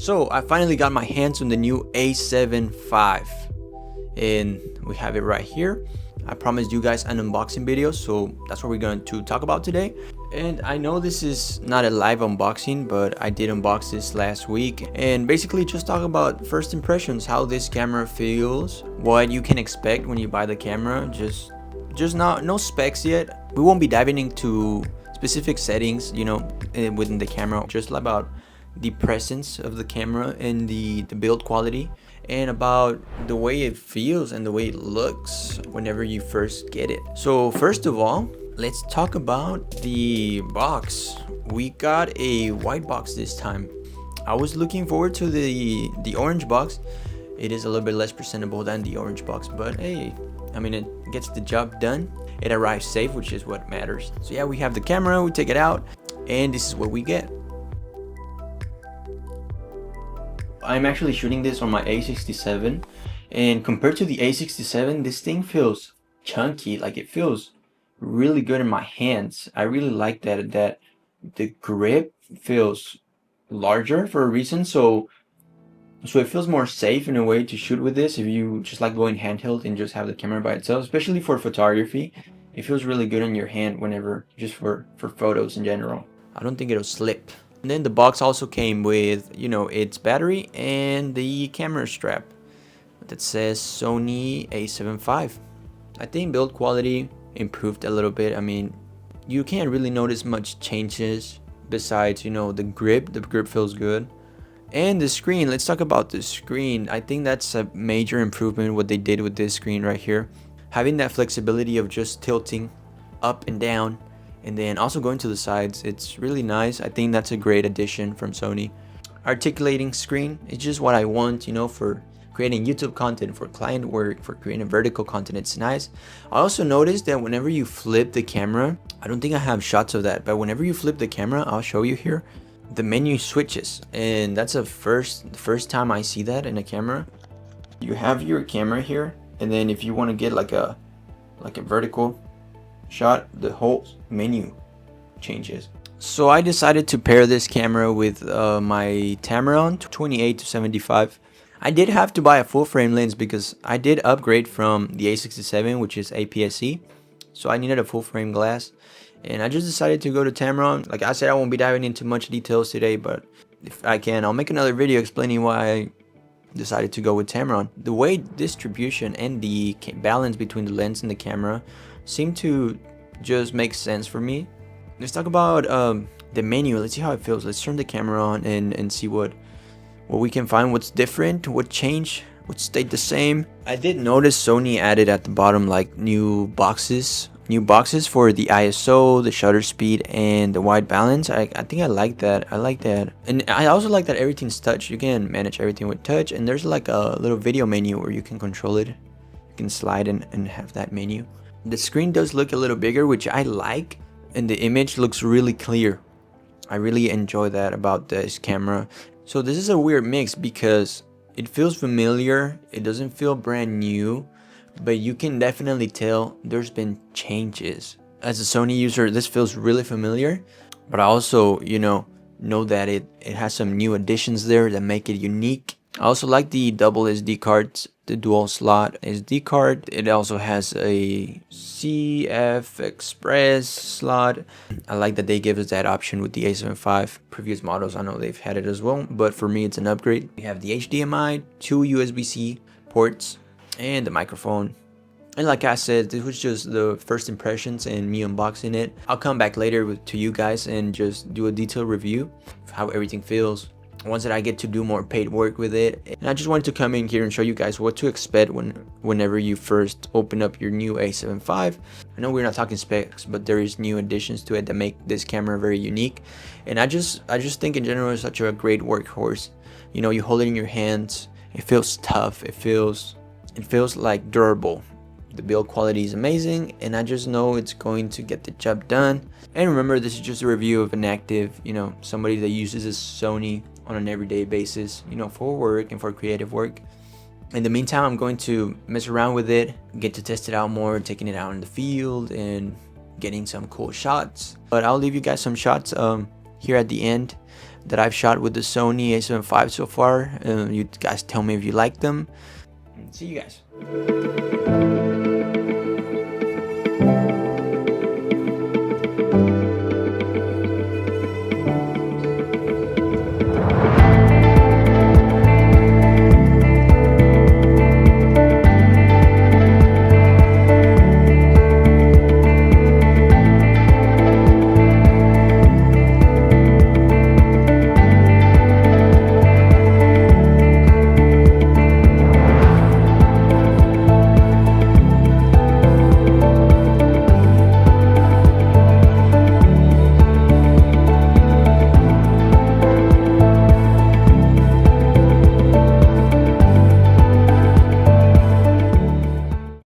So I finally got my hands on the new A7 V, and we have it right here. I promised you guys an unboxing video, so that's what we're going to talk about today. And I know this is not a live unboxing, but I did unbox this last week and basically just talk about first impressions, how this camera feels, what you can expect when you buy the camera. Just no specs yet. We won't be diving into specific settings, within the camera, just about the presence of the camera and the build quality, and about the way it feels and the way it looks whenever you first get it. So first of all, let's talk about the box. We got a white box this time. I was looking forward to the orange box. It is a little bit less presentable than the orange box, but hey, I mean, it gets the job done. It arrives safe, which is what matters. So yeah, we have the camera, we take it out, and this is what we get. I'm actually shooting this on my A67, and compared to the A67, this thing feels chunky. Like, it feels really good in my hands. I really like that the grip feels larger for a reason, so it feels more safe in a way to shoot with this if you just like going handheld and just have the camera by itself, especially for photography. It feels really good in your hand whenever, just for photos in general. I don't think it'll slip. And then the box also came with, its battery and the camera strap that says Sony A7 V. I think build quality improved a little bit. I mean, you can't really notice much changes besides, the grip. The grip feels good. And the screen, let's talk about the screen. I think that's a major improvement, what they did with this screen right here. Having that flexibility of just tilting up and down, and then also going to the sides, it's really nice. I think that's a great addition from Sony. Articulating screen is just what I want, for creating YouTube content, for client work, for creating vertical content. It's nice. I also noticed that whenever you flip the camera, I don't think I have shots of that, but whenever you flip the camera, I'll show you here, the menu switches, and that's the first time I see that in a camera. You have your camera here, and then if you want to get like a vertical shot, the whole menu changes. So I decided to pair this camera with my Tamron 28-75. I did have to buy a full frame lens because I did upgrade from the A67, which is APS-C, so I needed a full frame glass, and I just decided to go to Tamron. Like I said, I won't be diving into much details today, but if I can, I'll make another video explaining why I decided to go with Tamron. The weight distribution and the balance between the lens and the camera seem to just make sense for me. Let's talk about the menu. Let's see how it feels. Let's turn the camera on and see what we can find, what's different, what changed, what stayed the same. I did notice Sony added at the bottom like new boxes for the ISO, the shutter speed, and the white balance. I think I like that. And I also like that everything's touch. You can manage everything with touch, and there's like a little video menu where you can control it. You can slide and have that menu. The screen does look a little bigger, which I like, and the image looks really clear. I really enjoy that about this camera. So this is a weird mix because it feels familiar, it doesn't feel brand new, but you can definitely tell there's been changes. As a Sony user, this feels really familiar, but I also, know that it has some new additions there that make it unique. I also like the double SD cards, the dual slot SD card. It also has a CF Express slot. I like that they give us that option with the A7 V. Previous models, I know they've had it as well, but for me it's an upgrade. We have the HDMI, 2 USB-C ports, and the microphone. And like I said, this was just the first impressions and me unboxing it. I'll come back later to you guys and just do a detailed review of how everything feels once that I get to do more paid work with it. And I just wanted to come in here and show you guys what to expect whenever you first open up your new A7 V. I know we're not talking specs, but there is new additions to it that make this camera very unique. And I just think in general it's such a great workhorse. You hold it in your hands, it feels tough, it feels like durable. The build quality is amazing, and I just know it's going to get the job done. And remember, this is just a review of an active, somebody that uses a Sony on an everyday basis, for work and for creative work. In the meantime, I'm going to mess around with it, get to test it out more, taking it out in the field and getting some cool shots. But I'll leave you guys some shots here at the end that I've shot with the Sony A7 V so far. You guys tell me if you like them. See you guys.